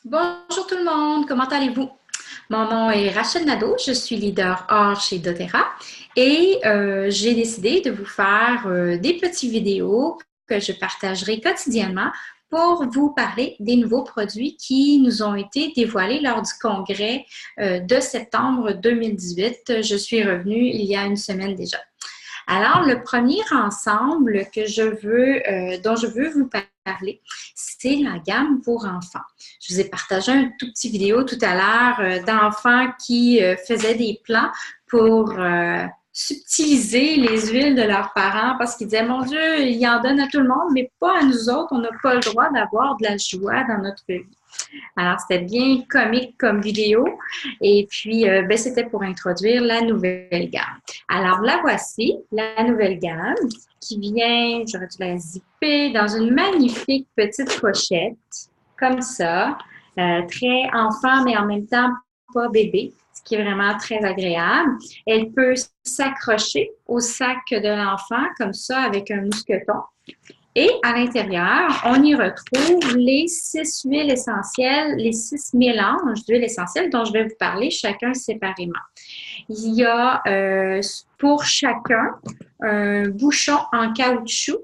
Bonjour tout le monde, comment allez-vous? Mon nom est Rachel Nadeau, je suis leader or chez doTERRA et j'ai décidé de vous faire des petites vidéos que je partagerai quotidiennement pour vous parler des nouveaux produits qui nous ont été dévoilés lors du congrès de septembre 2018. Je suis revenue il y a une semaine déjà. Alors, le premier ensemble dont je veux vous parler, c'est la gamme pour enfants. Je vous ai partagé un tout petit vidéo tout à l'heure d'enfants qui faisaient des plans pour subtiliser les huiles de leurs parents parce qu'ils disaient, mon Dieu, il en donne à tout le monde, mais pas à nous autres. On n'a pas le droit d'avoir de la joie dans notre vie. Alors, c'était bien comique comme vidéo. Et puis, ben, c'était pour introduire la nouvelle gamme. Alors, la voici, la nouvelle gamme qui vient, j'aurais dû la zipper, dans une magnifique petite pochette, comme ça, très enfant, mais en même temps pas bébé, ce qui est vraiment très agréable. Elle peut s'accrocher au sac de l'enfant, comme ça, avec un mousqueton. Et à l'intérieur, on y retrouve les 6 huiles essentielles, les 6 mélanges d'huiles essentielles dont je vais vous parler chacun séparément. Il y a pour chacun un bouchon en caoutchouc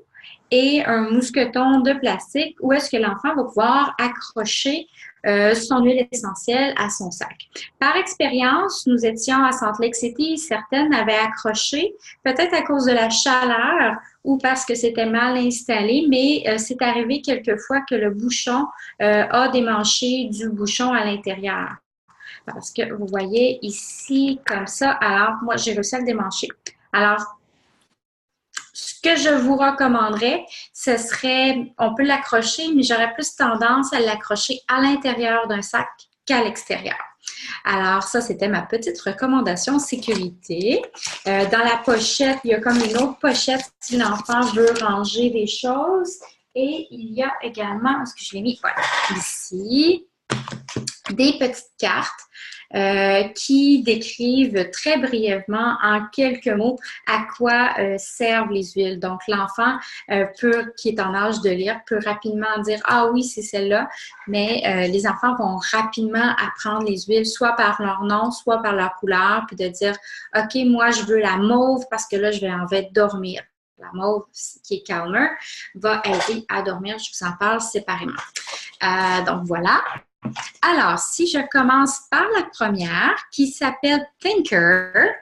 et un mousqueton de plastique où est-ce que l'enfant va pouvoir accrocher son huile essentielle à son sac. Par expérience, nous étions à Salt Lake City, certaines avaient accroché, peut-être à cause de la chaleur ou parce que c'était mal installé, mais c'est arrivé quelquefois que le bouchon a démanché du bouchon à l'intérieur. Parce que vous voyez ici, comme ça, alors moi, j'ai réussi à le démancher. Alors, ce que je vous recommanderais, ce serait, on peut l'accrocher, mais j'aurais plus tendance à l'accrocher à l'intérieur d'un sac qu'à l'extérieur. Alors, ça, c'était ma petite recommandation sécurité. Dans la pochette, il y a comme une autre pochette si l'enfant veut ranger des choses. Et il y a également, est-ce que je l'ai mis? Voilà, ici, des petites cartes qui décrivent très brièvement en quelques mots à quoi servent les huiles. Donc, l'enfant qui est en âge de lire peut rapidement dire ah oui, c'est celle-là, mais les enfants vont rapidement apprendre les huiles, soit par leur nom, soit par leur couleur, puis de dire OK, moi, je veux la mauve parce que là, je vais en fait dormir. La mauve, qui est calmer, va aider à dormir. Je vous en parle séparément. Donc, voilà. Alors, si je commence par la première, qui s'appelle Thinker,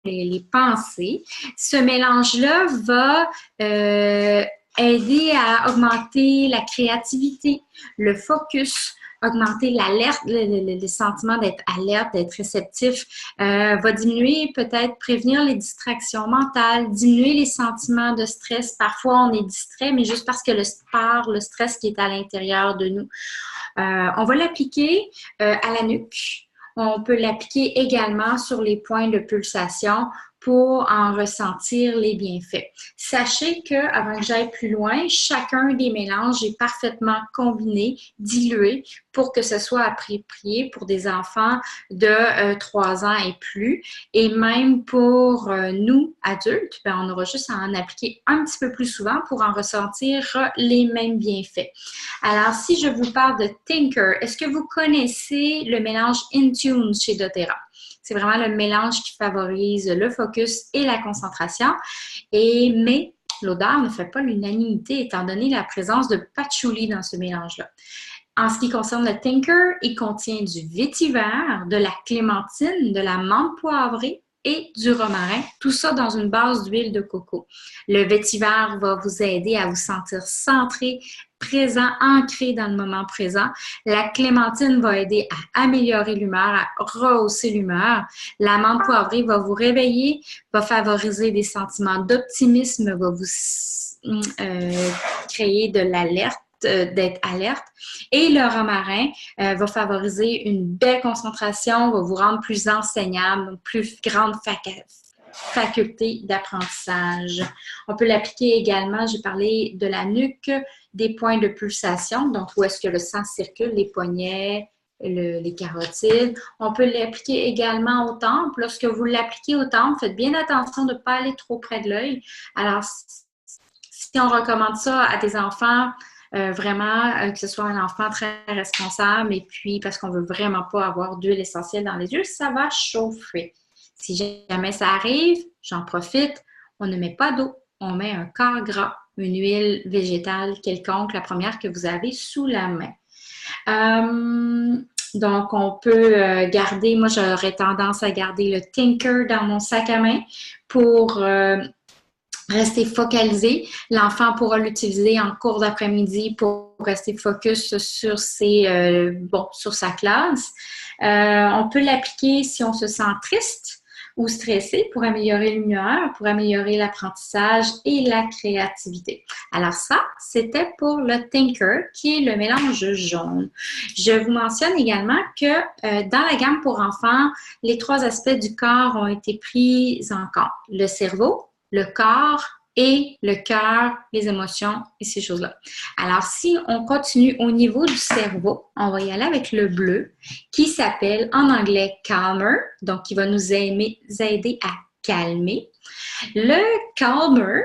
les pensées, ce mélange-là va aider à augmenter la créativité, le focus, augmenter l'alerte, le sentiment d'être alerte, d'être réceptif, va diminuer, peut-être prévenir les distractions mentales, diminuer les sentiments de stress. Parfois, on est distrait, mais juste parce que le stress qui est à l'intérieur de nous. On va l'appliquer à la nuque. On peut l'appliquer également sur les points de pulsation pour en ressentir les bienfaits. Sachez que, avant que j'aille plus loin, chacun des mélanges est parfaitement combiné, dilué, pour que ce soit approprié pour des enfants de 3 ans et plus. Et même pour nous, adultes, ben, on aura juste à en appliquer un petit peu plus souvent pour en ressentir les mêmes bienfaits. Alors, si je vous parle de Thinker, est-ce que vous connaissez le mélange Intune chez doTERRA? C'est vraiment le mélange qui favorise le focus et la concentration. Mais l'odeur ne fait pas l'unanimité étant donné la présence de patchouli dans ce mélange-là. En ce qui concerne le Thinker, il contient du vétiver, de la clémentine, de la menthe poivrée et du romarin, tout ça dans une base d'huile de coco. Le vétiver va vous aider à vous sentir centré, présent, ancré dans le moment présent. La clémentine va aider à améliorer l'humeur, à rehausser l'humeur. La menthe poivrée va vous réveiller, va favoriser des sentiments d'optimisme, va vous créer de l'alerte, d'être alerte. Et le romarin va favoriser une belle concentration, va vous rendre plus enseignable, plus grande faculté d'apprentissage. On peut l'appliquer également, j'ai parlé de la nuque, des points de pulsation, donc où est-ce que le sang circule, les poignets, les carotides. On peut l'appliquer également aux tempes. Lorsque vous l'appliquez aux tempes, faites bien attention de ne pas aller trop près de l'œil. Alors, si on recommande ça à des enfants vraiment que ce soit un enfant très responsable et puis parce qu'on veut vraiment pas avoir d'huile essentielle dans les yeux, ça va chauffer. Si jamais ça arrive, j'en profite, on ne met pas d'eau, on met un quart gras, une huile végétale quelconque, la première que vous avez sous la main. Donc, on peut garder, moi j'aurais tendance à garder le Tinker dans mon sac à main pour rester focalisé. L'enfant pourra l'utiliser en cours d'après-midi pour rester focus sur sur sa classe. On peut l'appliquer si on se sent triste ou stressé pour améliorer l'humeur, pour améliorer l'apprentissage et la créativité. Alors ça, c'était pour le Tinker, qui est le mélange jaune. Je vous mentionne également que dans la gamme pour enfants, les 3 aspects du corps ont été pris en compte. Le cerveau, le corps et le cœur, les émotions et ces choses-là. Alors, si on continue au niveau du cerveau, on va y aller avec le bleu qui s'appelle en anglais Calmer, donc qui va nous aider à calmer. Le Calmer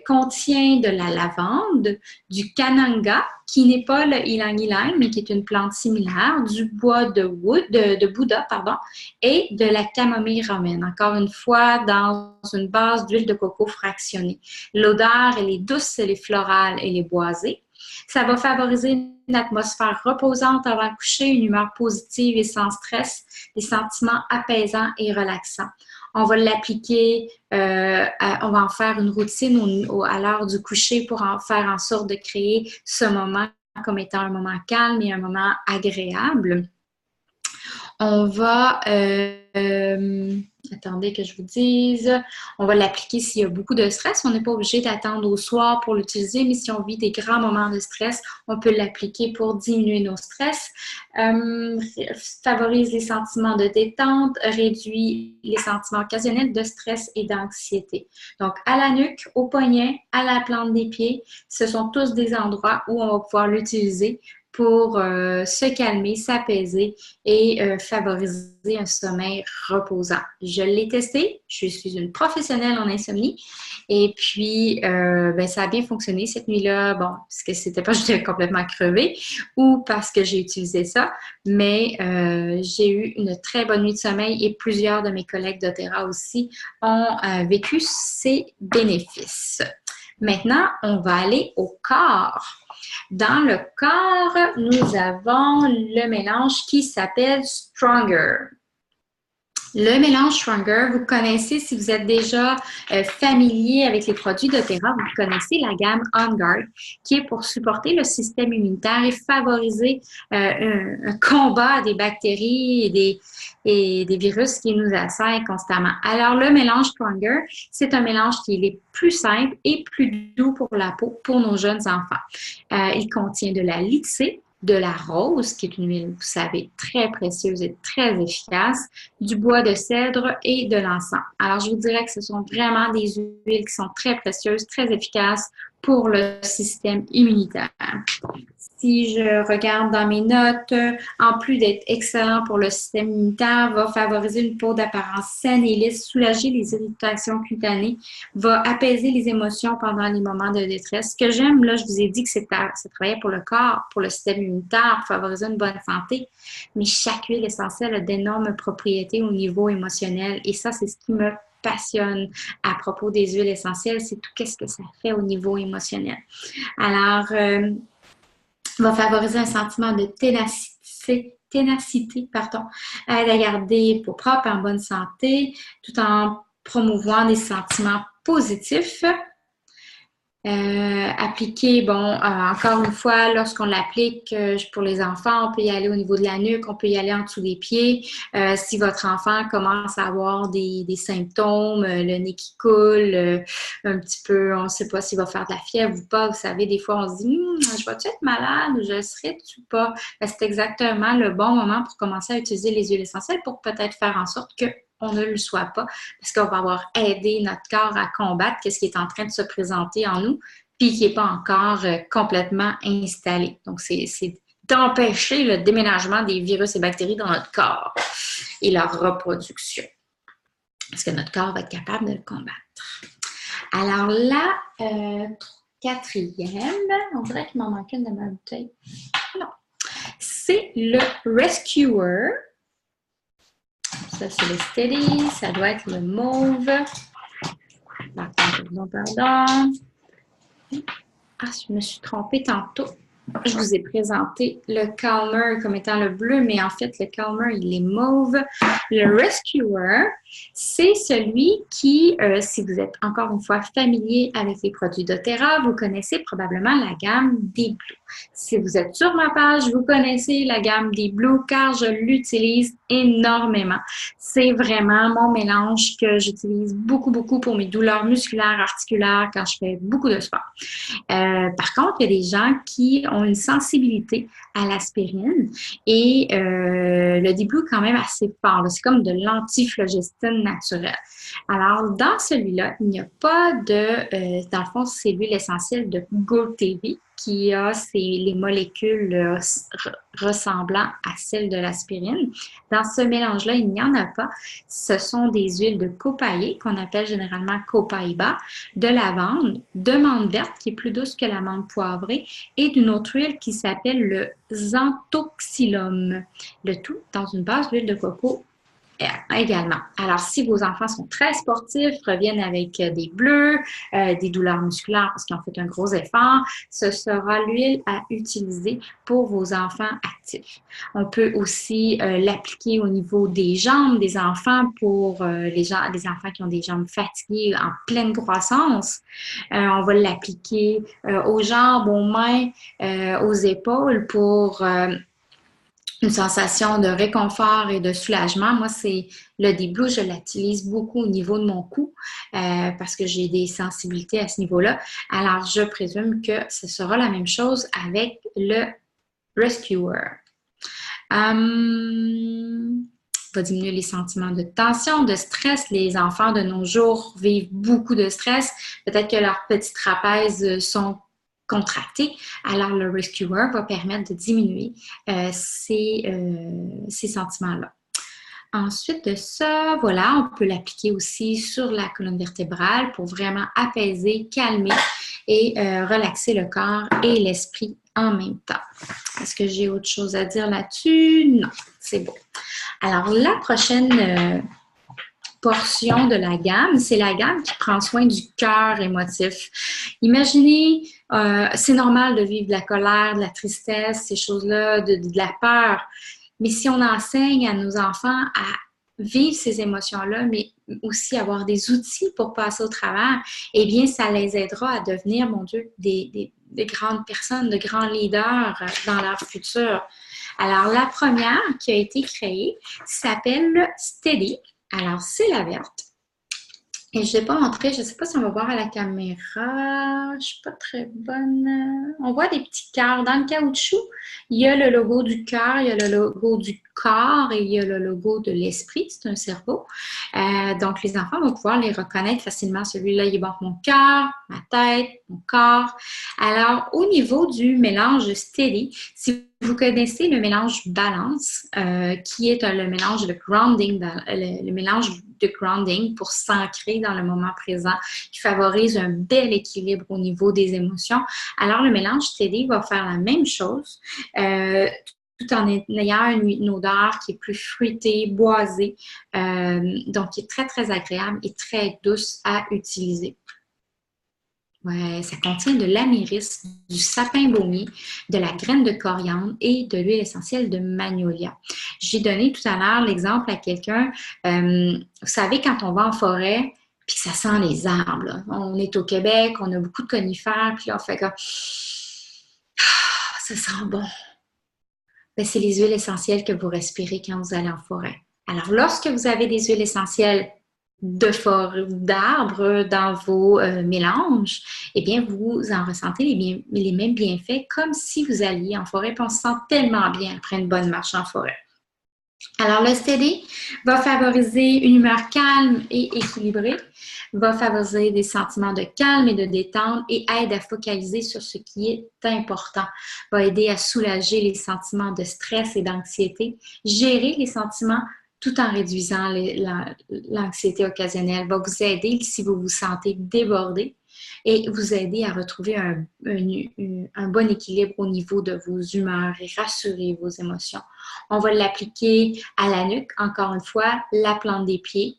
contient de la lavande, du kananga, qui n'est pas le ylang-ylang, mais qui est une plante similaire, du bois de Bouddha, pardon, et de la camomille romaine. Encore une fois, dans une base d'huile de coco fractionnée. L'odeur, elle est douce, elle est florale, elle est boisée. Ça va favoriser une atmosphère reposante avant le coucher, une humeur positive et sans stress, des sentiments apaisants et relaxants. On va l'appliquer, on va en faire une routine à l'heure du coucher pour en faire en sorte de créer ce moment comme étant un moment calme et un moment agréable. On va, attendez que je vous dise, on va l'appliquer s'il y a beaucoup de stress. On n'est pas obligé d'attendre au soir pour l'utiliser, mais si on vit des grands moments de stress, on peut l'appliquer pour diminuer nos stress. Favorise les sentiments de détente, réduit les sentiments occasionnels de stress et d'anxiété. Donc, à la nuque, au poignet, à la plante des pieds, ce sont tous des endroits où on va pouvoir l'utiliser pour se calmer, s'apaiser et favoriser un sommeil reposant. Je l'ai testé, je suis une professionnelle en insomnie et puis ça a bien fonctionné cette nuit-là, bon, parce que c'était pas j'étais complètement crevée ou parce que j'ai utilisé ça, mais j'ai eu une très bonne nuit de sommeil et plusieurs de mes collègues d'Otera aussi ont vécu ces bénéfices. Maintenant, on va aller au corps. Dans le corps, nous avons le mélange qui s'appelle Stronger. Le mélange Stronger, vous connaissez, si vous êtes déjà familier avec les produits d'Otera, vous connaissez la gamme On Guard, qui est pour supporter le système immunitaire et favoriser un combat des bactéries et des virus qui nous assaillent constamment. Alors, le mélange Stronger, c'est un mélange qui est les plus simple et plus doux pour la peau pour nos jeunes enfants. Il contient de la lycée, de la rose, qui est une huile, vous savez, très précieuse et très efficace, du bois de cèdre et de l'encens. Alors, je vous dirais que ce sont vraiment des huiles qui sont très précieuses, très efficaces pour le système immunitaire. Si je regarde dans mes notes, en plus d'être excellent pour le système immunitaire, va favoriser une peau d'apparence saine et lisse, soulager les irritations cutanées, va apaiser les émotions pendant les moments de détresse. Ce que j'aime, là, je vous ai dit que ça travaillait pour le corps, pour le système immunitaire, pour favoriser une bonne santé, mais chaque huile essentielle a d'énormes propriétés au niveau émotionnel et ça, c'est ce qui me passionne à propos des huiles essentielles, c'est tout qu'est-ce que ça fait au niveau émotionnel. Alors, va favoriser un sentiment de ténacité, aide à garder peau propre, en bonne santé, tout en promouvant des sentiments positifs. Appliquer, encore une fois, lorsqu'on l'applique pour les enfants, on peut y aller au niveau de la nuque, on peut y aller en dessous des pieds. Si votre enfant commence à avoir des symptômes, le nez qui coule, un petit peu, on ne sait pas s'il va faire de la fièvre ou pas. Vous savez, des fois, on se dit « je vais-tu être malade ou je le serai-tu pas? » C'est exactement le bon moment pour commencer à utiliser les huiles essentielles pour peut-être faire en sorte que on ne le soit pas, parce qu'on va avoir aidé notre corps à combattre ce qui est en train de se présenter en nous, puis qui n'est pas encore complètement installé. Donc, c'est d'empêcher le déménagement des virus et bactéries dans notre corps et leur reproduction, parce que notre corps va être capable de le combattre. Alors là, quatrième. On dirait qu'il m'en manque une de ma bouteille. Non. C'est le Rescuer. Ça, c'est le Steady. Ça doit être le mauve. Pardon. Ah, je me suis trompée tantôt. Je vous ai présenté le Calmer comme étant le bleu, mais en fait, le Calmer, il est mauve. Le Rescuer, c'est celui qui, si vous êtes encore une fois familier avec les produits doTERRA, vous connaissez probablement la gamme des Blue. Si vous êtes sur ma page, vous connaissez la gamme des Blue car je l'utilise énormément. C'est vraiment mon mélange que j'utilise beaucoup pour mes douleurs musculaires, articulaires, quand je fais beaucoup de sport. Par contre, il y a des gens qui ont une sensibilité à l'aspirine et le D-Blue est quand même assez fort. C'est comme de l'antiflogestine naturelle. Alors, dans celui-là, il n'y a pas de, dans le fond, c'est l'huile essentielle de GoTV qui a les molécules ressemblant à celles de l'aspirine. Dans ce mélange-là, il n'y en a pas. Ce sont des huiles de copaïer, qu'on appelle généralement copaïba, de lavande, de menthe verte, qui est plus douce que la menthe poivrée, et d'une autre huile qui s'appelle le xanthoxylum. Le tout dans une base d'huile de coco également. Alors, si vos enfants sont très sportifs, reviennent avec des bleus, des douleurs musculaires parce qu'ils ont fait un gros effort, ce sera l'huile à utiliser pour vos enfants actifs. On peut aussi l'appliquer au niveau des jambes des enfants pour les enfants qui ont des jambes fatiguées en pleine croissance. On va l'appliquer aux jambes, aux mains, aux épaules pour une sensation de réconfort et de soulagement. Moi, c'est le D-Blue, je l'utilise beaucoup au niveau de mon cou parce que j'ai des sensibilités à ce niveau-là. Alors, je présume que ce sera la même chose avec le Rescuer. Va diminuer les sentiments de tension, de stress. Les enfants de nos jours vivent beaucoup de stress. Peut-être que leurs petits trapèzes sont contractés. Alors, le Rescuer va permettre de diminuer ces sentiments-là. Ensuite de ça, voilà, on peut l'appliquer aussi sur la colonne vertébrale pour vraiment apaiser, calmer et relaxer le corps et l'esprit en même temps. Est-ce que j'ai autre chose à dire là-dessus? Non, c'est bon. Alors, la prochaine portion de la gamme, c'est la gamme qui prend soin du cœur émotif. Imaginez, c'est normal de vivre de la colère, de la tristesse, ces choses-là, de la peur. Mais si on enseigne à nos enfants à vivre ces émotions-là, mais aussi avoir des outils pour passer au travers, eh bien, ça les aidera à devenir, mon Dieu, des grandes personnes, de grands leaders dans leur futur. Alors, la première qui a été créée s'appelle le Steady. Alors, c'est la verte. Et je ne l'ai pas montré, je ne sais pas si on va voir à la caméra. Je ne suis pas très bonne. On voit des petits cœurs. Dans le caoutchouc, il y a le logo du cœur, il y a le logo du corps et il y a le logo de l'esprit. C'est un cerveau. Donc, les enfants vont pouvoir les reconnaître facilement. Celui-là, il est bon pour mon cœur, ma tête, mon corps. Alors, au niveau du mélange Steady, si vous connaissez le mélange Balance, qui est le mélange de grounding, le mélange de grounding pour s'ancrer dans le moment présent, qui favorise un bel équilibre au niveau des émotions. Alors, le mélange Steady va faire la même chose, tout en ayant une odeur qui est plus fruitée, boisée, donc qui est très, très agréable et très douce à utiliser. Ouais, ça contient de l'améris, du sapin baumier, de la graine de coriandre et de l'huile essentielle de magnolia. J'ai donné tout à l'heure l'exemple à quelqu'un. Vous savez, quand on va en forêt, puis ça sent les arbres. Là. On est au Québec, on a beaucoup de conifères, puis là, on fait comme ça sent bon. Ben, c'est les huiles essentielles que vous respirez quand vous allez en forêt. Alors, lorsque vous avez des huiles essentielles d'arbres dans vos mélanges, eh bien, vous en ressentez les mêmes bienfaits comme si vous alliez en forêt, puis on se sent tellement bien après une bonne marche en forêt. Alors, le Steady va favoriser une humeur calme et équilibrée, va favoriser des sentiments de calme et de détente et aide à focaliser sur ce qui est important, va aider à soulager les sentiments de stress et d'anxiété, gérer les sentiments tout en réduisant l'anxiété occasionnelle, va vous aider si vous vous sentez débordé, et vous aider à retrouver un bon équilibre au niveau de vos humeurs et rassurer vos émotions. On va l'appliquer à la nuque, encore une fois, la plante des pieds,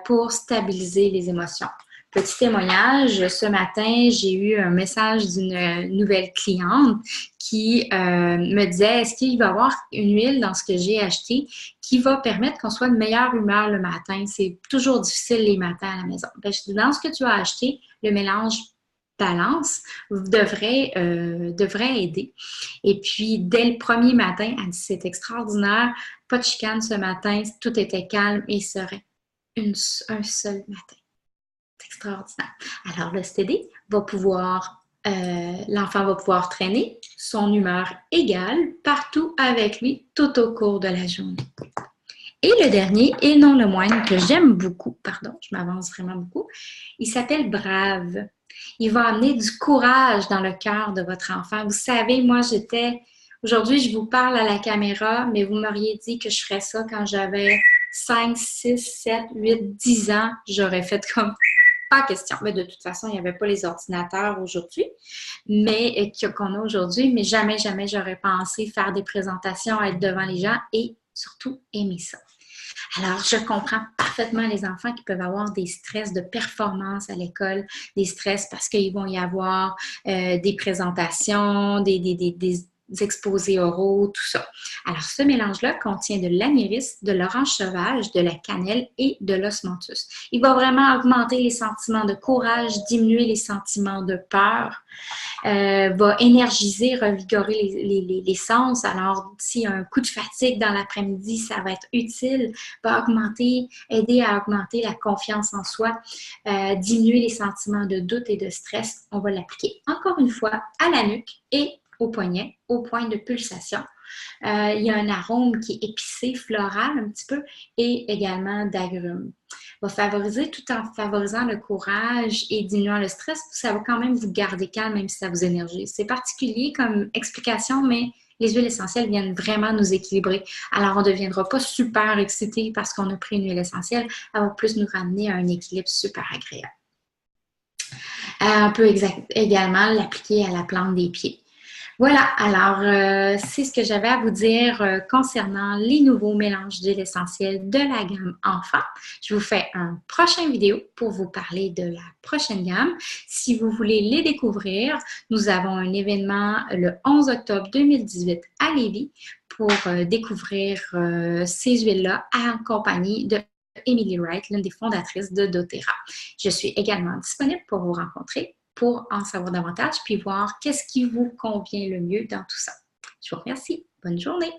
pour stabiliser les émotions. Petit témoignage, ce matin, j'ai eu un message d'une nouvelle cliente qui me disait, est-ce qu'il va y avoir une huile dans ce que j'ai acheté qui va permettre qu'on soit de meilleure humeur le matin? C'est toujours difficile les matins à la maison. Ben, je dis, dans ce que tu as acheté, le mélange balance devrait aider. Et puis, dès le premier matin, elle dit, c'est extraordinaire, pas de chicane ce matin, tout était calme et serein. Un seul matin. C'est extraordinaire. Alors, le STD va pouvoir, l'enfant va pouvoir traîner son humeur égale partout avec lui tout au cours de la journée. Et le dernier, et non le moindre, que j'aime beaucoup, pardon, je m'avance vraiment beaucoup, il s'appelle Brave. Il va amener du courage dans le cœur de votre enfant. Vous savez, moi, aujourd'hui, je vous parle à la caméra, mais vous m'auriez dit que je ferais ça quand j'avais 5, 6, 7, 8, 10 ans. J'aurais fait comme pas question. Mais de toute façon, il n'y avait pas les ordinateurs aujourd'hui, mais qu'on a aujourd'hui, mais jamais, jamais j'aurais pensé faire des présentations, être devant les gens et surtout aimer ça. Alors, je comprends parfaitement les enfants qui peuvent avoir des stress de performance à l'école, des stress parce qu'ils vont y avoir des présentations, des exposés oraux, tout ça. Alors, ce mélange-là contient de l'anéris, de l'orange sauvage, de la cannelle et de l'osmanthus. Il va vraiment augmenter les sentiments de courage, diminuer les sentiments de peur, va énergiser, revigorer les sens. Alors, s'il y a un coup de fatigue dans l'après-midi, ça va être utile, va aider à augmenter la confiance en soi, diminuer les sentiments de doute et de stress. On va l'appliquer encore une fois à la nuque et au poignet, au point de pulsation. Il y a un arôme qui est épicé, floral un petit peu, et également d'agrumes. Va favoriser, tout en favorisant le courage et diminuant le stress, ça va quand même vous garder calme, même si ça vous énergise. C'est particulier comme explication, mais les huiles essentielles viennent vraiment nous équilibrer. Alors, on ne deviendra pas super excité parce qu'on a pris une huile essentielle, elle va plus nous ramener à un équilibre super agréable. On peut également l'appliquer à la plante des pieds. Voilà, alors c'est ce que j'avais à vous dire concernant les nouveaux mélanges d'huile essentielle de la gamme Enfant. Je vous fais une prochaine vidéo pour vous parler de la prochaine gamme. Si vous voulez les découvrir, nous avons un événement le 11 octobre 2018 à Lévis pour découvrir ces huiles-là en compagnie de Emily Wright, l'une des fondatrices de doTERRA. Je suis également disponible pour vous rencontrer, pour en savoir davantage, puis voir qu'est-ce qui vous convient le mieux dans tout ça. Je vous remercie. Bonne journée.